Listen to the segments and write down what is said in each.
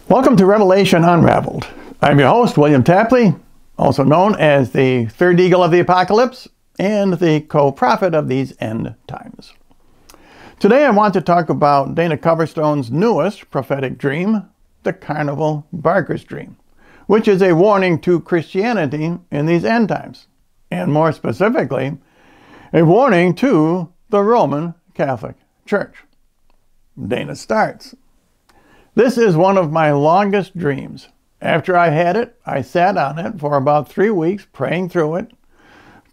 Welcome to Revelation Unraveled. I'm your host, William Tapley, also known as the third eagle of the apocalypse and the co-prophet of these end times. Today I want to talk about Dana Coverstone's newest prophetic dream, the Carnival Barker's Dream, which is a warning to Christianity in these end times, and more specifically, a warning to the Roman Catholic Church. Dana starts. This is one of my longest dreams. After I had it, I sat on it for about 3 weeks praying through it,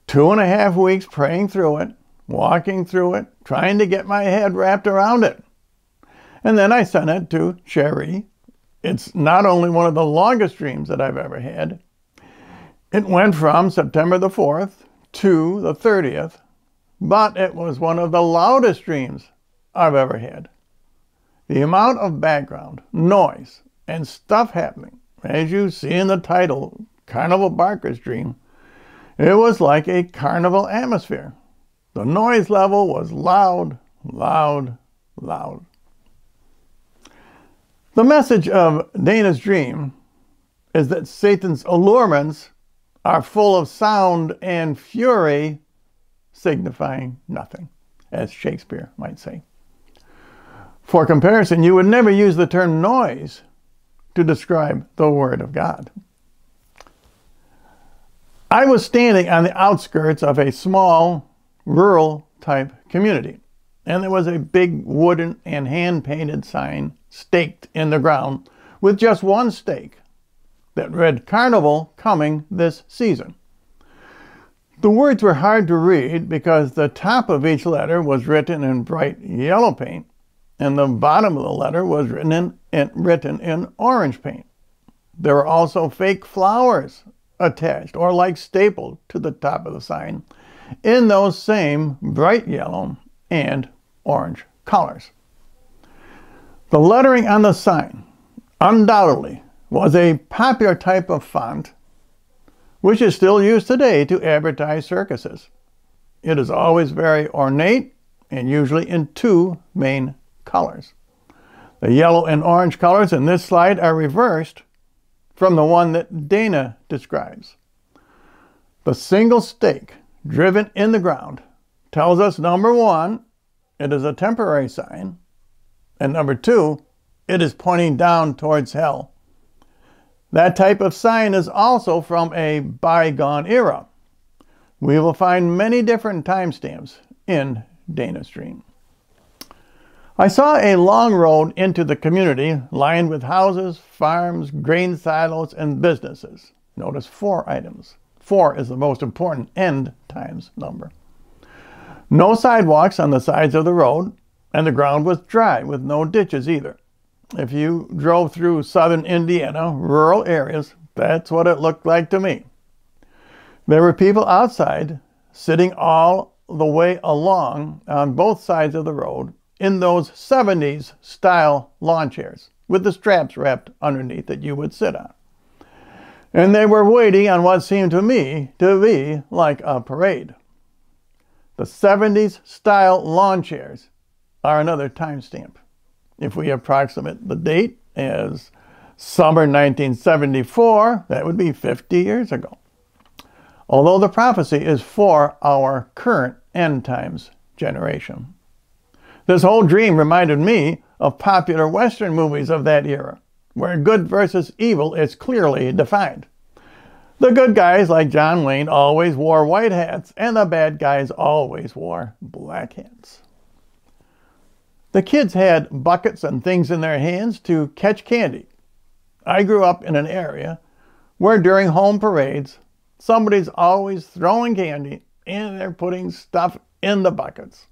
2.5 weeks praying through it, walking through it, trying to get my head wrapped around it. And then I sent it to Sherry. It's not only one of the longest dreams that I've ever had. It went from September the 4th to the 30th, but it was one of the loudest dreams I've ever had. The amount of background, noise, and stuff happening, as you see in the title, Carnival Barker's Dream, it was like a carnival atmosphere. The noise level was loud, loud, loud. The message of Dana's dream is that Satan's allurements are full of sound and fury, signifying nothing, as Shakespeare might say. For comparison, you would never use the term noise to describe the Word of God. I was standing on the outskirts of a small, rural-type community, and there was a big wooden and hand-painted sign staked in the ground with just one stake that read, "Carnival coming this season." The words were hard to read because the top of each letter was written in bright yellow paint, and the bottom of the letter was written in orange paint. There were also fake flowers attached or like stapled to the top of the sign in those same bright yellow and orange colors. The lettering on the sign undoubtedly was a popular type of font which is still used today to advertise circuses. It is always very ornate and usually in two main colors. The yellow and orange colors in this slide are reversed from the one that Dana describes. The single stake driven in the ground tells us, number one, it is a temporary sign, and number two, it is pointing down towards hell. That type of sign is also from a bygone era. We will find many different timestamps in Dana's dream. I saw a long road into the community lined with houses, farms, grain silos, and businesses. Notice 4 items. 4 is the most important end times number. No sidewalks on the sides of the road, and the ground was dry with no ditches either. If you drove through southern Indiana, rural areas, that's what it looked like to me. There were people outside sitting all the way along on both sides of the road in those 70s style lawn chairs with the straps wrapped underneath that you would sit on. And they were waiting on what seemed to me to be like a parade. The 70s style lawn chairs are another timestamp. If we approximate the date as summer 1974, that would be 50 years ago. Although the prophecy is for our current end times generation. This whole dream reminded me of popular Western movies of that era, where good versus evil is clearly defined. The good guys, like John Wayne, always wore white hats, and the bad guys always wore black hats. The kids had buckets and things in their hands to catch candy. I grew up in an area where during home parades, somebody's always throwing candy and they're putting stuff in the buckets.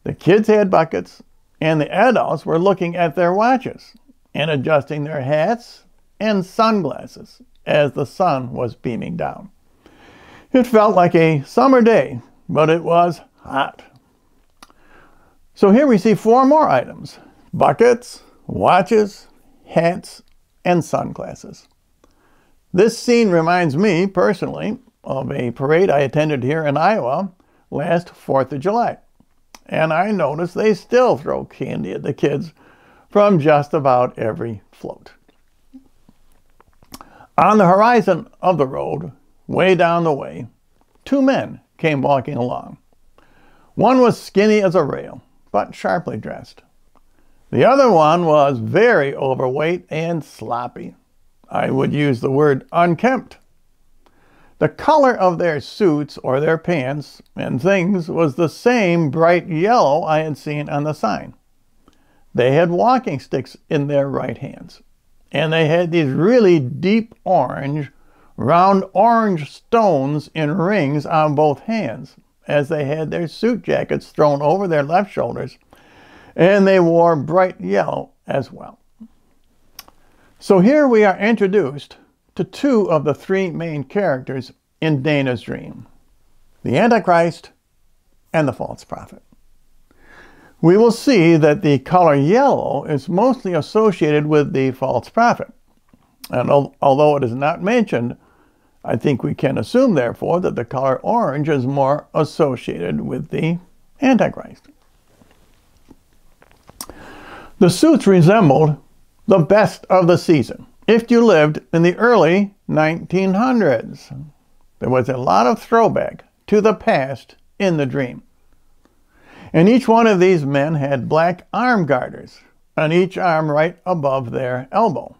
The kids had buckets, and the adults were looking at their watches and adjusting their hats and sunglasses as the sun was beaming down. It felt like a summer day, but it was hot. So here we see 4 more items: buckets, watches, hats, and sunglasses. This scene reminds me personally of a parade I attended here in Iowa last 4th of July. And I noticed they still throw candy at the kids from just about every float. On the horizon of the road, way down the way, two men came walking along. One was skinny as a rail, but sharply dressed. The other one was very overweight and sloppy. I would use the word unkempt. The color of their suits or their pants and things was the same bright yellow I had seen on the sign. They had walking sticks in their right hands, and they had these really deep orange, round orange stones in rings on both hands, as they had their suit jackets thrown over their left shoulders, and they wore bright yellow as well. So here we are introduced to two of the three main characters in Dana's dream, the Antichrist and the false prophet. We will see that the color yellow is mostly associated with the false prophet. And although it is not mentioned, I think we can assume, therefore, that the color orange is more associated with the Antichrist. The suits resembled the best of the season if you lived in the early 1900s. There was a lot of throwback to the past in the dream. And each one of these men had black arm garters on each arm right above their elbow.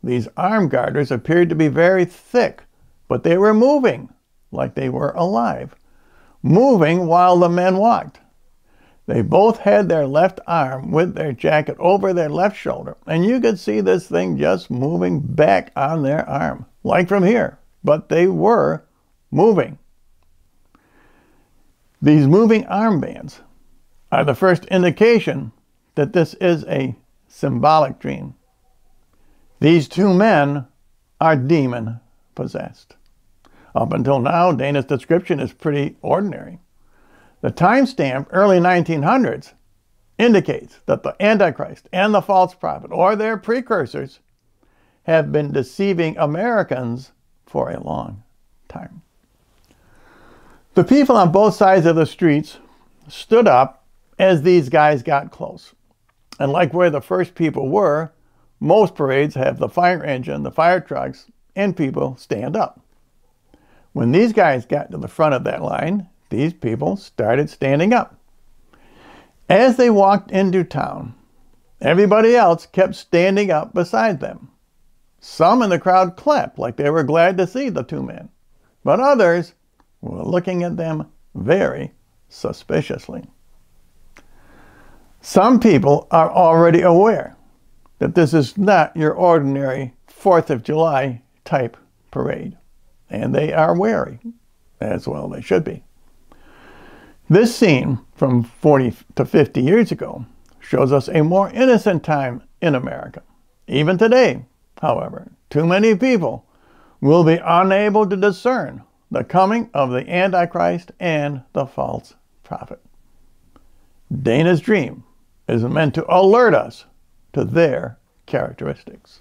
These arm garters appeared to be very thick, but they were moving like they were alive, moving while the men walked. They both had their left arm with their jacket over their left shoulder, and you could see this thing just moving back on their arm, like from here, but they were moving. These moving armbands are the first indication that this is a symbolic dream. These two men are demon-possessed. Up until now, Dana's description is pretty ordinary. The timestamp, early 1900s, indicates that the Antichrist and the false prophet, or their precursors, have been deceiving Americans for a long time. The people on both sides of the streets stood up as these guys got close. And like where the first people were, most parades have the fire engine, the fire trucks, and people stand up. When these guys got to the front of that line, these people started standing up. As they walked into town, everybody else kept standing up beside them. Some in the crowd clapped like they were glad to see the two men, but others were looking at them very suspiciously. Some people are already aware that this is not your ordinary 4th of July type parade, and they are wary, as well they should be. This scene from 40 to 50 years ago shows us a more innocent time in America. Even today, however, too many people will be unable to discern the coming of the Antichrist and the false prophet. Dana's dream is meant to alert us to their characteristics.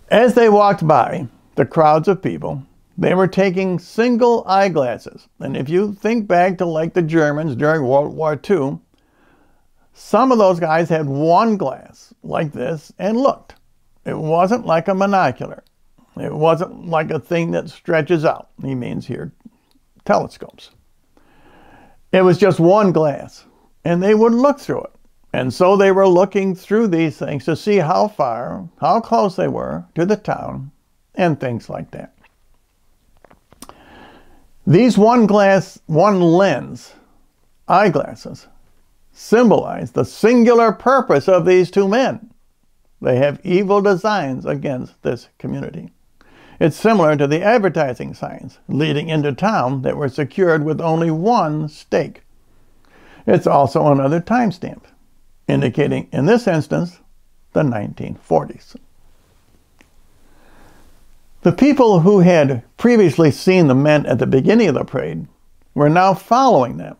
As they walked by the crowds of people, they were taking single eyeglasses. And if you think back to like the Germans during World War II, some of those guys had one glass like this and looked. It wasn't like a monocular. It wasn't like a thing that stretches out. He means here telescopes. It was just one glass, and they would look through it. And so they were looking through these things to see how far, how close they were to the town, and things like that. These one lens eyeglasses symbolize the singular purpose of these two men. They have evil designs against this community. It's similar to the advertising signs leading into town that were secured with only one stake. It's also another timestamp, indicating, in this instance, the 1940s. The people who had previously seen the men at the beginning of the parade were now following them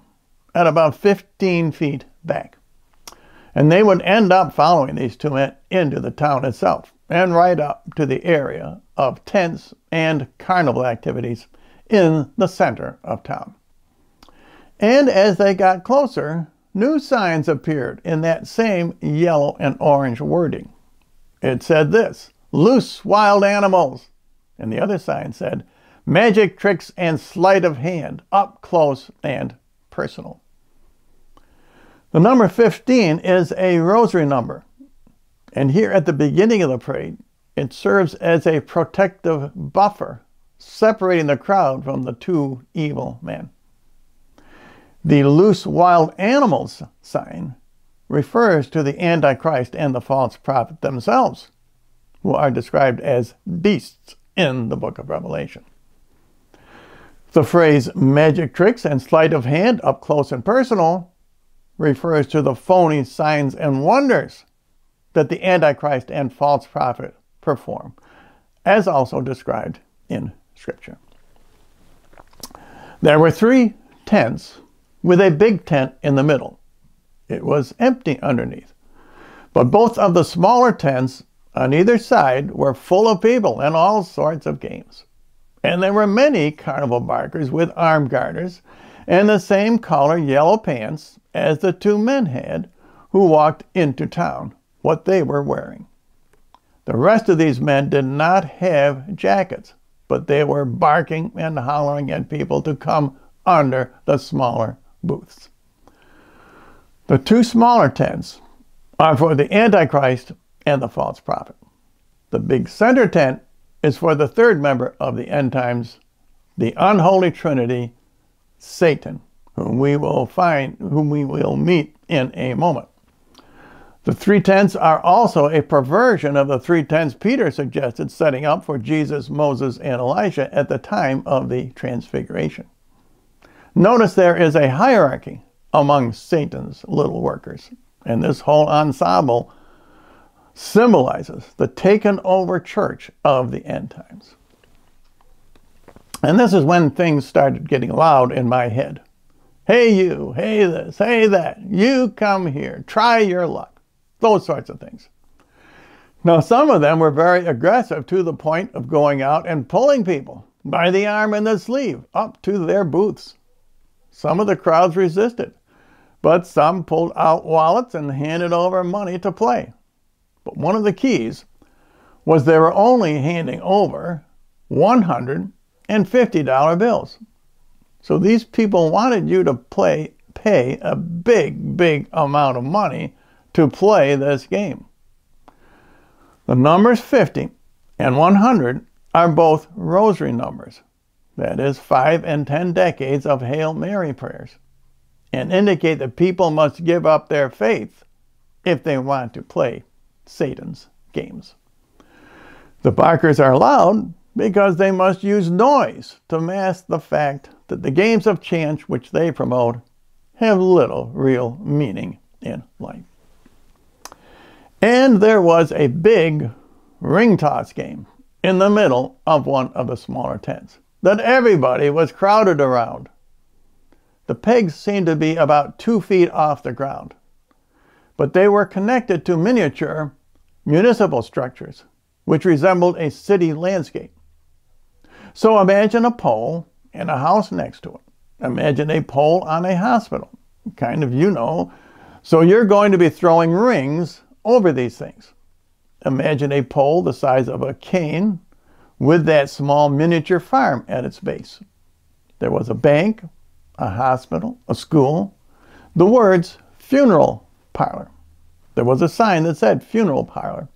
at about 15 feet back. And they would end up following these two men into the town itself and right up to the area of tents and carnival activities in the center of town. And as they got closer, new signs appeared in that same yellow and orange wording. It said this: loose wild animals. And the other sign said, magic tricks and sleight of hand, up close and personal. The number 15 is a rosary number. And here at the beginning of the parade, it serves as a protective buffer, separating the crowd from the two evil men. The loose wild animals sign refers to the Antichrist and the false prophet themselves, who are described as beasts in the book of Revelation. The phrase magic tricks and sleight of hand, up close and personal, refers to the phony signs and wonders that the Antichrist and false prophet perform, as also described in Scripture. There were 3 tents with a big tent in the middle. It was empty underneath. But both of the smaller tents on either side were full of people and all sorts of games. And there were many carnival barkers with arm garters and the same color yellow pants as the 2 men had who walked into town, what they were wearing. The rest of these men did not have jackets, but they were barking and hollering at people to come under the smaller booths. The 2 smaller tents are for the Antichrist and the false prophet. The big center tent is for the 3rd member of the end times, the unholy trinity, Satan, whom we will meet in a moment. The 3 tents are also a perversion of the 3 tents Peter suggested setting up for Jesus, Moses, and Elijah at the time of the Transfiguration. Notice there is a hierarchy among Satan's little workers, and this whole ensemble symbolizes the taken over church of the end times. And this is when things started getting loud in my head. Hey you, hey this, hey that, you come here, try your luck. Those sorts of things. Now some of them were very aggressive to the point of going out and pulling people by the arm and the sleeve up to their booths. Some of the crowds resisted, but some pulled out wallets and handed over money to play. But one of the keys was they were only handing over $150 bills. So these people wanted you to pay a big amount of money to play this game. The numbers 50 and 100 are both rosary numbers. That is 5 and 10 decades of Hail Mary prayers, and indicate that people must give up their faith if they want to play Satan's games. The barkers are loud because they must use noise to mask the fact that the games of chance which they promote have little real meaning in life. And there was a big ring toss game in the middle of one of the smaller tents that everybody was crowded around. The pegs seemed to be about 2 feet off the ground, but they were connected to miniature municipal structures which resembled a city landscape. So imagine a pole and a house next to it. Imagine a pole on a hospital, kind of, So you're going to be throwing rings over these things. Imagine a pole the size of a cane with that small miniature farm at its base. There was a bank, a hospital, a school, the words funeral parlor. There was a sign that said funeral parlor,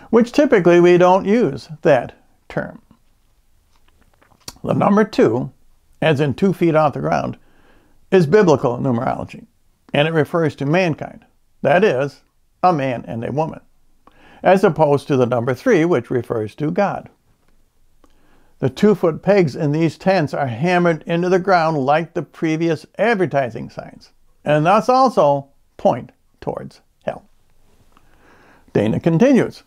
which typically we don't use that term. The number 2, as in 2 feet off the ground, is biblical numerology, and it refers to mankind. That is, a man and a woman, as opposed to the number 3, which refers to God. The 2-foot pegs in these tents are hammered into the ground like the previous advertising signs, and thus also point towards hell. Dana continues,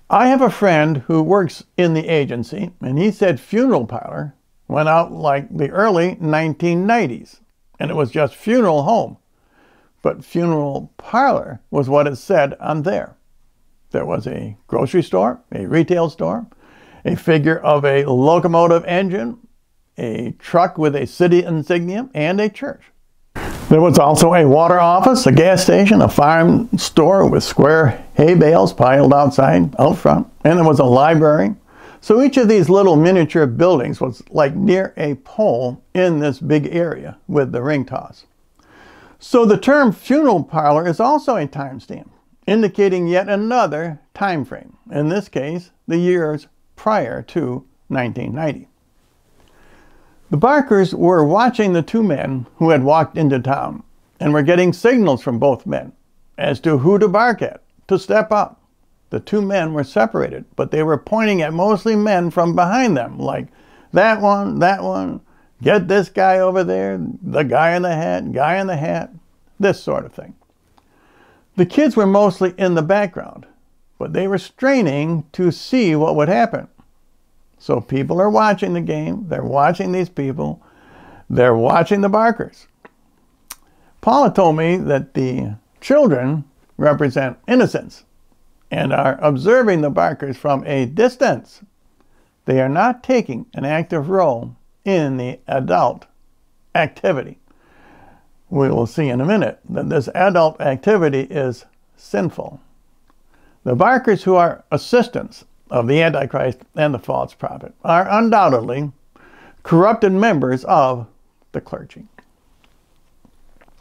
I have a friend who works in the agency, and he said funeral parlor went out like the early 1990s, and it was just funeral home. But funeral parlor was what it said on there. There was a grocery store, a retail store, a figure of a locomotive engine, a truck with a city insignia, and a church. There was also a water office, a gas station, a farm store with square hay bales piled outside, out front, and there was a library. So each of these little miniature buildings was like near a pole in this big area with the ring toss. So the term funeral parlor is also a timestamp, indicating yet another time frame, in this case, the years prior to 1990. The Barkers were watching the two men who had walked into town and were getting signals from both men as to who to bark at, to step up. The two men were separated, but they were pointing at mostly men from behind them, like that one, get this guy over there, the guy in the hat, this sort of thing. The kids were mostly in the background, but they were straining to see what would happen. So people are watching the game, they're watching these people, they're watching the Barkers. Paula told me that the children represent innocence and are observing the Barkers from a distance. They are not taking an active role in the adult activity. We will see in a minute that this adult activity is sinful. The Barkers, who are assistants of the Antichrist and the false prophet, are undoubtedly corrupted members of the clergy.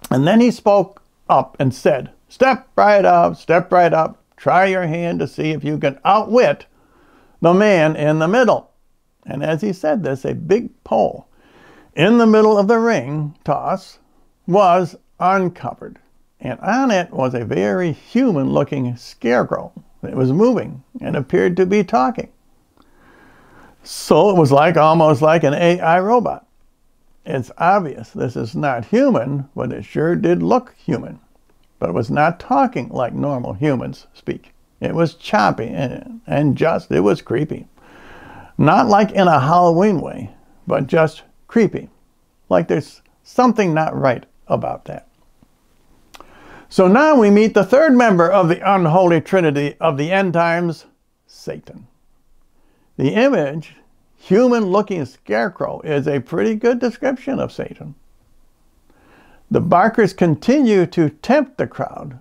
And then he spoke up and said, step right up, try your hand to see if you can outwit the man in the middle. And as he said this, a big pole in the middle of the ring toss was uncovered. And on it was a very human-looking scarecrow. It was moving and appeared to be talking. So it was almost like an AI robot. It's obvious this is not human, but it sure did look human. But it was not talking like normal humans speak. It was choppy and it was creepy. Not like in a Halloween way, but just creepy. Like there's something not right about that. So now we meet the third member of the unholy trinity of the end times, Satan. The image, human-looking scarecrow, is a pretty good description of Satan. The Barkers continue to tempt the crowd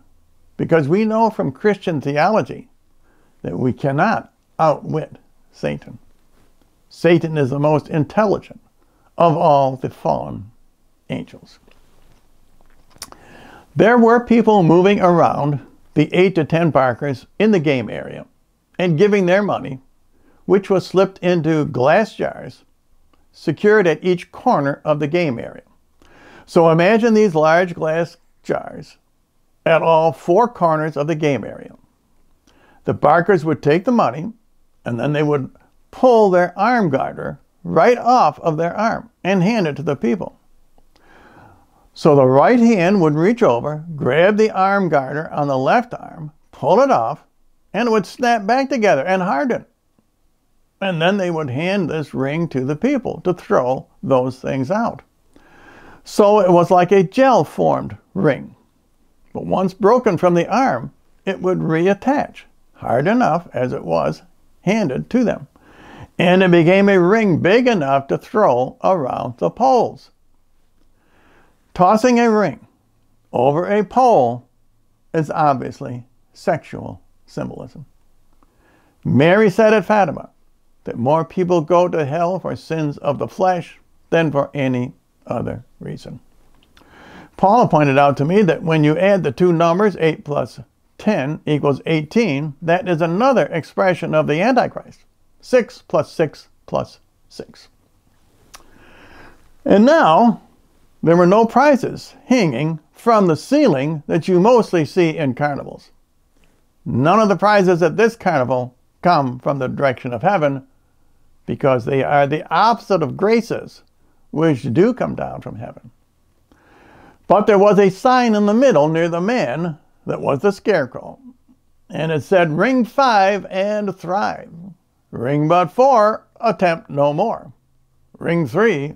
because we know from Christian theology that we cannot outwit Satan. Satan is the most intelligent of all the fallen angels. There were people moving around the 8 to 10 Barkers in the game area and giving their money, which was slipped into glass jars secured at each corner of the game area. So imagine these large glass jars at all 4 corners of the game area. The Barkers would take the money and then they would pull their arm garter right off of their arm and hand it to the people. So the right hand would reach over, grab the arm garter on the left arm, pull it off, and it would snap back together and harden. And then they would hand this ring to the people to throw those things out. So it was like a gel-formed ring. But once broken from the arm, it would reattach, hard enough as it was handed to them. And it became a ring big enough to throw around the poles. Tossing a ring over a pole is obviously sexual symbolism. Mary said at Fatima that more people go to hell for sins of the flesh than for any other reason. Paula pointed out to me that when you add the two numbers, 8 plus 10 equals 18, that is another expression of the Antichrist. 6 plus 6 plus 6. And now, there were no prizes hanging from the ceiling that you mostly see in carnivals. None of the prizes at this carnival come from the direction of heaven because they are the opposite of graces, which do come down from heaven. But there was a sign in the middle near the man that was the scarecrow, and it said, "Ring 5 and thrive. Ring but 4, attempt no more. Ring 3,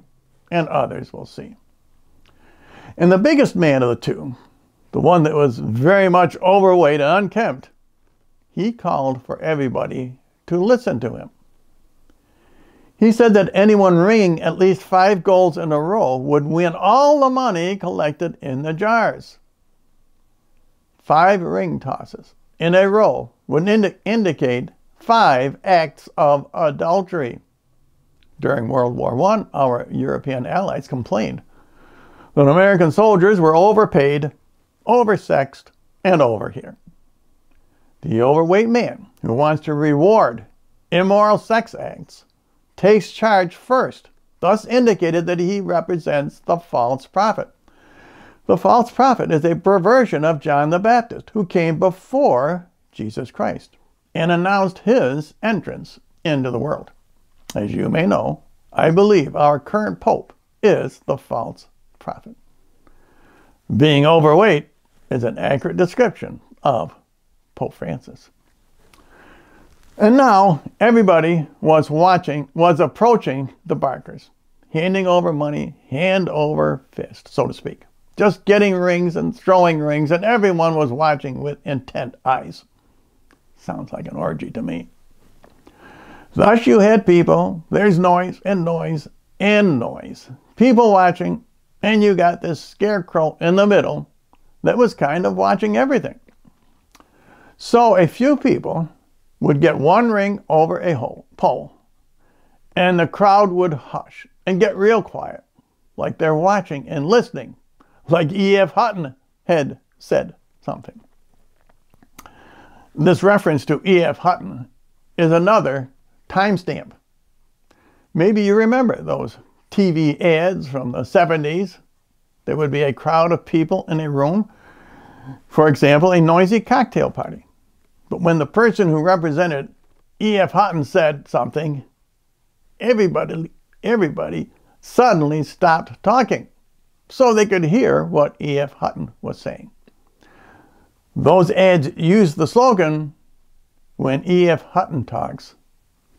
and others will see." And the biggest man of the two, the one that was very much overweight and unkempt, he called for everybody to listen to him. He said that anyone ringing at least 5 goals in a row would win all the money collected in the jars. 5 ring tosses in a row would indicate 5 acts of adultery. During World War I, our European allies complained that American soldiers were overpaid, oversexed, and overheard. The overweight man who wants to reward immoral sex acts takes charge first, thus indicated that he represents the false prophet. The false prophet is a perversion of John the Baptist, who came before Jesus Christ and announced his entrance into the world. As you may know, I believe our current Pope is the false prophet. Being overweight is an accurate description of Pope Francis. And now everybody was approaching the barkers, handing over money, hand over fist, so to speak. Just getting rings and throwing rings, and everyone was watching with intent eyes. Sounds like an orgy to me. Thus you had people, there's noise and noise and noise. People watching, and you got this scarecrow in the middle that was kind of watching everything. So a few people would get one ring over a pole, and the crowd would hush and get real quiet, like they're watching and listening, like E.F. Hutton had said something. This reference to E.F. Hutton is another timestamp. Maybe you remember those TV ads from the 70s. There would be a crowd of people in a room, for example, a noisy cocktail party. But when the person who represented E.F. Hutton said something, everybody suddenly stopped talking so they could hear what E.F. Hutton was saying. Those ads used the slogan, "When E.F. Hutton talks,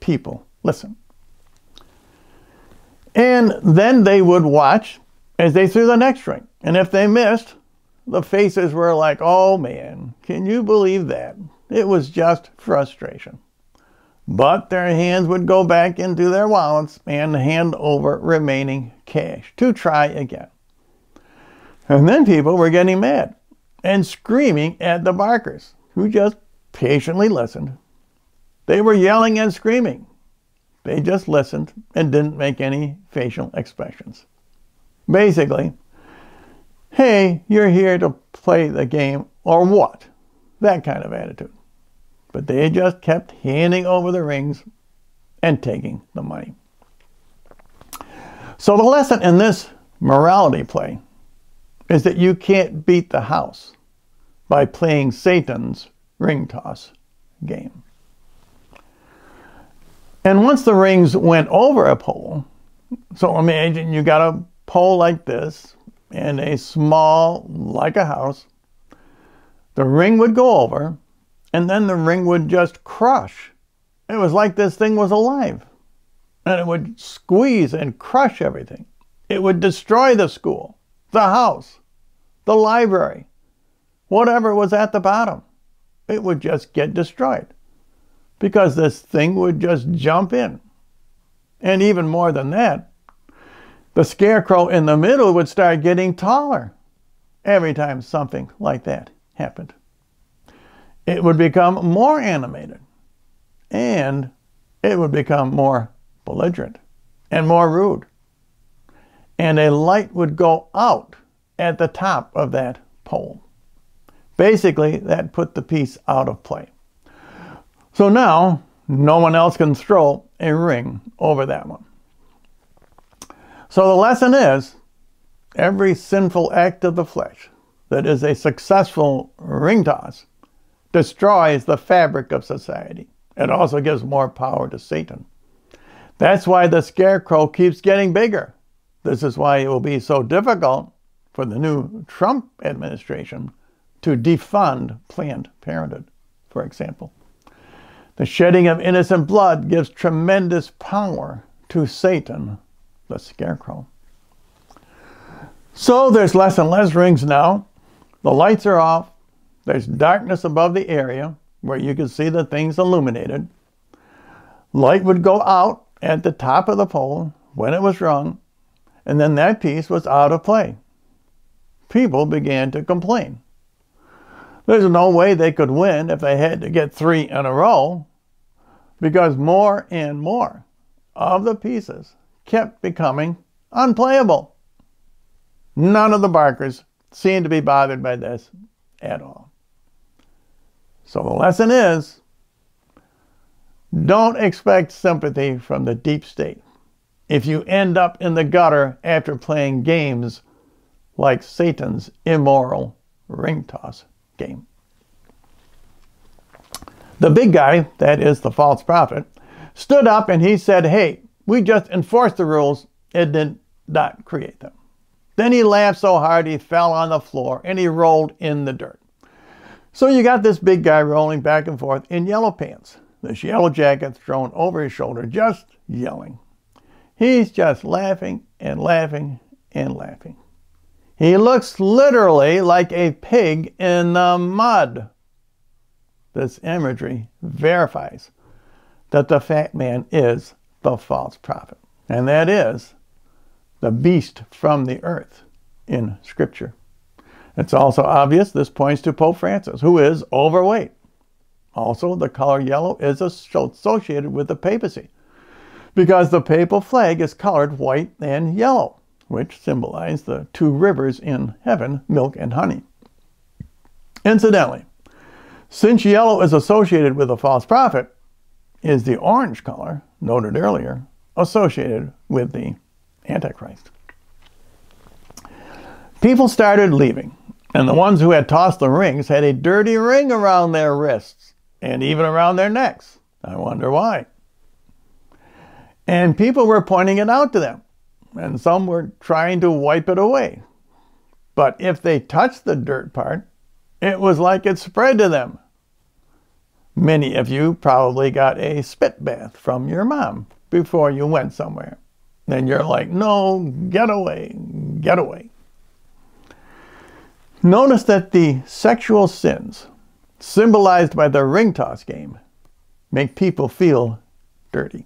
people listen." And then they would watch as they threw the next ring. And if they missed, the faces were like, "Oh man, can you believe that?" It was just frustration. But their hands would go back into their wallets and hand over remaining cash to try again. And then people were getting mad and screaming at the barkers, who just patiently listened. They were yelling and screaming. They just listened and didn't make any facial expressions. Basically, "Hey, you're here to play the game, or what?" That kind of attitude. But they just kept handing over the rings and taking the money. So the lesson in this morality play is that you can't beat the house by playing Satan's ring toss game. And once the rings went over a pole, so imagine you got a pole like this and a small, like a house, the ring would go over, and then the ring would just crush. It was like this thing was alive. And it would squeeze and crush everything. It would destroy the school, the house, the library, whatever was at the bottom. It would just get destroyed because this thing would just jump in. And even more than that, the scarecrow in the middle would start getting taller every time something like that happened. It would become more animated, and it would become more belligerent and more rude. And a light would go out at the top of that pole. Basically, that put the piece out of play. So now, no one else can throw a ring over that one. So the lesson is, every sinful act of the flesh that is a successful ring toss destroys the fabric of society. It also gives more power to Satan. That's why the scarecrow keeps getting bigger. This is why it will be so difficult for the new Trump administration to defund Planned Parenthood, for example. The shedding of innocent blood gives tremendous power to Satan, the scarecrow. So there's less and less rings now. The lights are off. There's darkness above the area where you can see the things illuminated. Light would go out at the top of the pole when it was rung, and then that piece was out of play. People began to complain. There's no way they could win if they had to get 3 in a row, because more and more of the pieces kept becoming unplayable. None of the barkers seemed to be bothered by this at all. So the lesson is, don't expect sympathy from the deep state if you end up in the gutter after playing games like Satan's immoral ring toss game. The big guy, that is the false prophet, stood up and he said, hey, we just enforced the rules and did not create them. Then he laughed so hard he fell on the floor and he rolled in the dirt. So you got this big guy rolling back and forth in yellow pants, this yellow jacket thrown over his shoulder, just yelling. He's just laughing and laughing and laughing. He looks literally like a pig in the mud. This imagery verifies that the fat man is the false prophet, and that is the beast from the earth in Scripture. It's also obvious this points to Pope Francis, who is overweight. Also, the color yellow is associated with the papacy, because the papal flag is colored white and yellow, which symbolize the 2 rivers in heaven, milk and honey. Incidentally, since yellow is associated with a false prophet, is the orange color, noted earlier, associated with the Antichrist. People started leaving, and the ones who had tossed the rings had a dirty ring around their wrists and even around their necks. I wonder why. And people were pointing it out to them, and some were trying to wipe it away. But if they touched the dirt part, it was like it spread to them. Many of you probably got a spit bath from your mom before you went somewhere. And you're like, no, get away, get away. Notice that the sexual sins, symbolized by the ring toss game, make people feel dirty.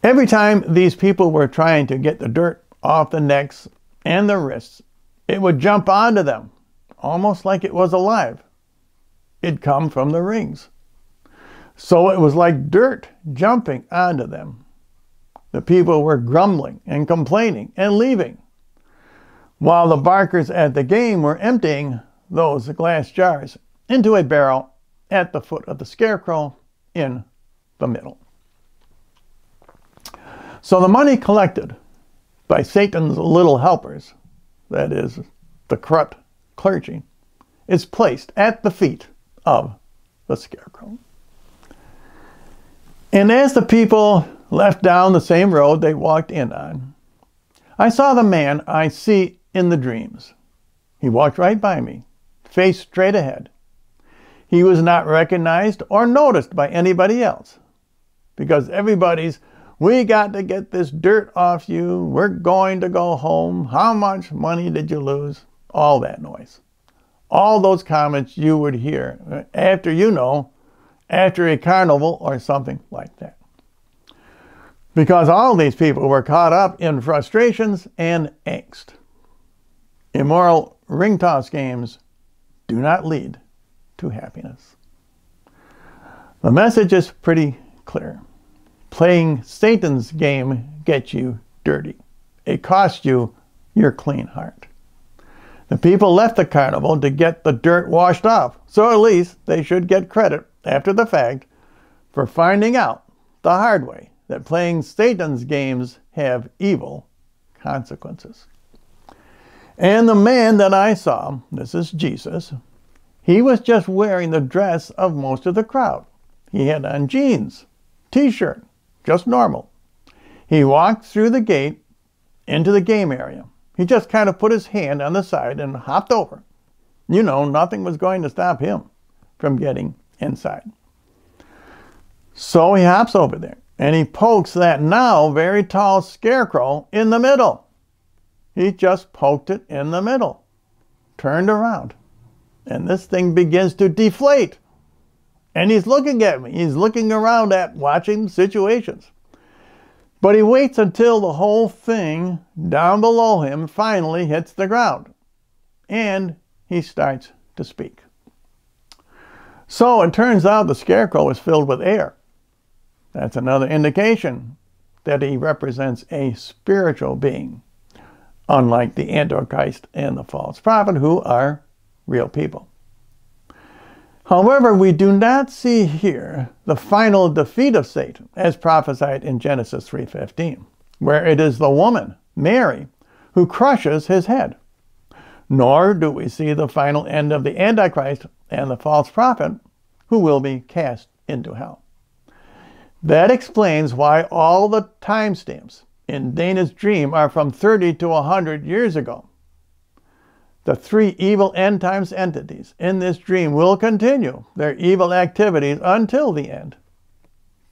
Every time these people were trying to get the dirt off the necks and the wrists, it would jump onto them, almost like it was alive. It'd come from the rings. So it was like dirt jumping onto them. The people were grumbling and complaining and leaving, while the barkers at the game were emptying those glass jars into a barrel at the foot of the scarecrow in the middle. So the money collected by Satan's little helpers, that is, the corrupt clergy, is placed at the feet of the scarecrow. And as the people left down the same road they walked in on, I saw the man I see in the dreams. He walked right by me, face straight ahead. He was not recognized or noticed by anybody else, because everybody's, we got to get this dirt off you, we're going to go home, how much money did you lose? All that noise. All those comments you would hear after, after a carnival or something like that. Because all these people were caught up in frustrations and angst. Immoral ring toss games do not lead to happiness. The message is pretty clear. Playing Satan's game gets you dirty. It costs you your clean heart. The people left the carnival to get the dirt washed off, so at least they should get credit after the fact for finding out the hard way that playing Satan's games have evil consequences. And the man that I saw, this is Jesus, he was just wearing the dress of most of the crowd. He had on jeans, t-shirt, just normal. He walked through the gate into the game area. He just kind of put his hand on the side and hopped over. Nothing was going to stop him from getting inside. So he hops over there and he pokes that now very tall scarecrow in the middle. He just poked it in the middle, turned around, and this thing begins to deflate. And he's looking at me. He's looking around at watching situations. But he waits until the whole thing down below him finally hits the ground. And he starts to speak. So it turns out the scarecrow is filled with air. That's another indication that he represents a spiritual being, unlike the Antichrist and the false prophet, who are real people. However, we do not see here the final defeat of Satan, as prophesied in Genesis 3:15, where it is the woman, Mary, who crushes his head. Nor do we see the final end of the Antichrist and the false prophet, who will be cast into hell. That explains why all the timestamps in Dana's dream are from 30 to 100 years ago. The three evil end times entities in this dream will continue their evil activities until the end.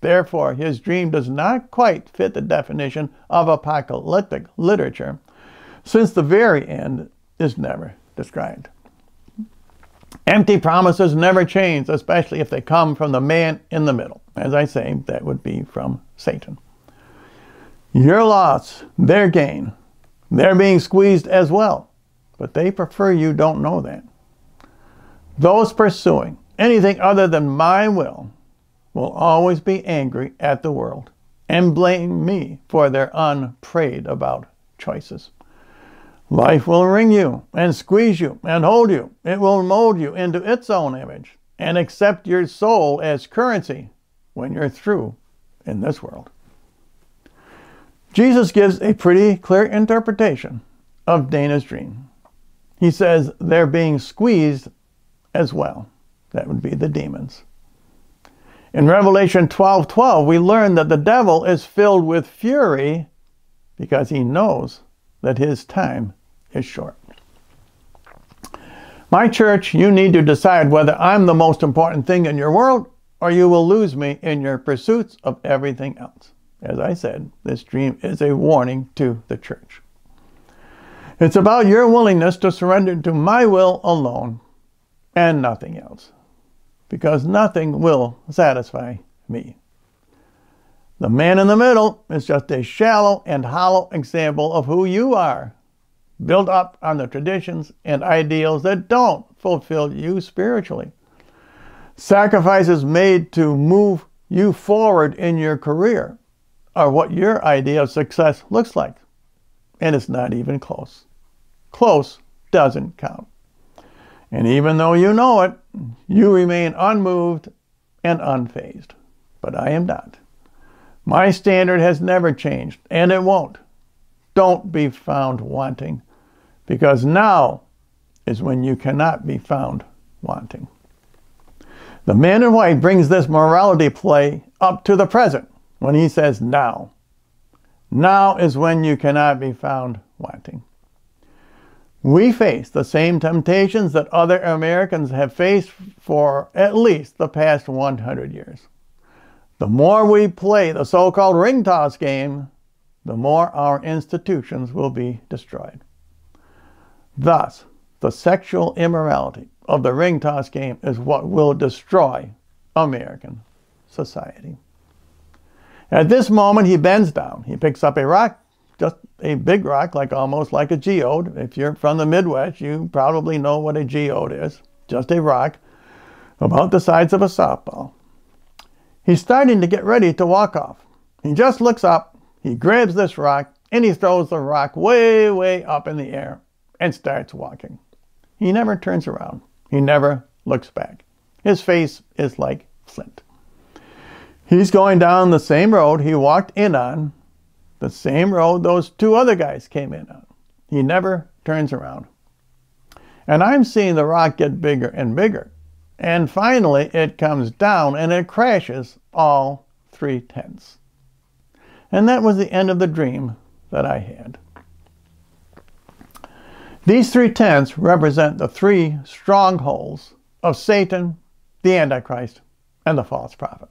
Therefore, his dream does not quite fit the definition of apocalyptic literature, since the very end is never described. Empty promises never change, especially if they come from the man in the middle. As I say, that would be from Satan. Your loss, their gain. They're being squeezed as well. But they prefer you don't know that. Those pursuing anything other than my will always be angry at the world and blame me for their unprayed about choices. Life will wring you and squeeze you and hold you. It will mold you into its own image and accept your soul as currency when you're through in this world. Jesus gives a pretty clear interpretation of Dana's dream. He says they're being squeezed as well. That would be the demons. In Revelation 12:12, we learn that the devil is filled with fury because he knows that his time is short. My church, you need to decide whether I'm the most important thing in your world or you will lose me in your pursuits of everything else. As I said, this dream is a warning to the church. It's about your willingness to surrender to my will alone and nothing else, because nothing will satisfy me. The man in the middle is just a shallow and hollow example of who you are, built up on the traditions and ideals that don't fulfill you spiritually. Sacrifices made to move you forward in your career are what your idea of success looks like, and it's not even close. Close doesn't count. And even though you know it, you remain unmoved and unfazed. But I am not. My standard has never changed, and it won't. Don't be found wanting, because now is when you cannot be found wanting. The man in white brings this morality play up to the present when he says now. Now is when you cannot be found wanting. We face the same temptations that other Americans have faced for at least the past 100 years. The more we play the so-called ring toss game, the more our institutions will be destroyed. Thus, the sexual immorality of the ring toss game is what will destroy American society. At this moment, he bends down. He picks up a rock, just a big rock, almost like a geode. If you're from the Midwest, you probably know what a geode is. Just a rock about the size of a softball. He's starting to get ready to walk off. He just looks up, he grabs this rock, and he throws the rock way, way up in the air and starts walking. He never turns around. He never looks back. His face is like flint. He's going down the same road he walked in on, the same road those two other guys came in on. He never turns around. And I'm seeing the rock get bigger and bigger. And finally it comes down and it crashes all 3 tents. And that was the end of the dream that I had. These 3 tents represent the 3 strongholds of Satan, the Antichrist, and the false prophet.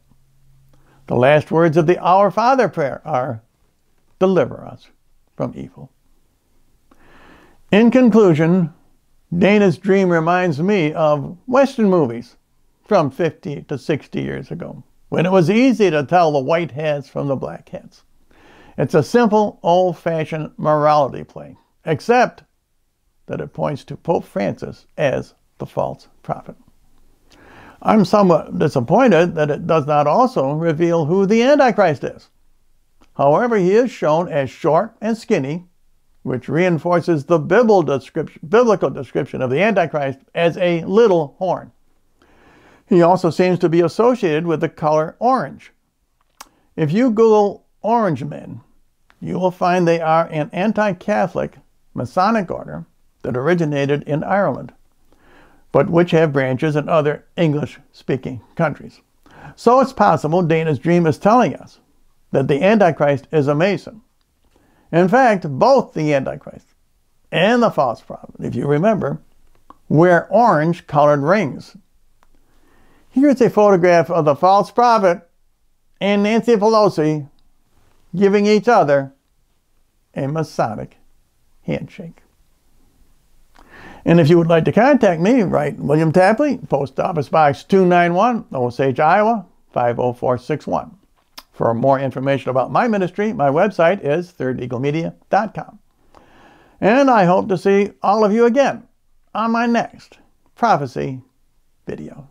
The last words of the Our Father prayer are, "Deliver us from evil." In conclusion, Dana's dream reminds me of Western movies from 50 to 60 years ago, when it was easy to tell the white hats from the black hats. It's a simple, old-fashioned morality play, except that it points to Pope Francis as the false prophet. I'm somewhat disappointed that it does not also reveal who the Antichrist is. However, he is shown as short and skinny, which reinforces the biblical description of the Antichrist as a little horn. He also seems to be associated with the color orange. If you Google orange men, you will find they are an anti-Catholic Masonic order that originated in Ireland, but which have branches in other English-speaking countries. So it's possible Dana's dream is telling us that the Antichrist is a Mason. In fact, both the Antichrist and the false prophet, if you remember, wear orange-colored rings. Here's a photograph of the false prophet and Nancy Pelosi giving each other a Masonic handshake. And if you would like to contact me, write William Tapley, Post Office Box 291, Osage, Iowa, 50461. For more information about my ministry, my website is thirdeaglemedia.com. And I hope to see all of you again on my next prophecy video.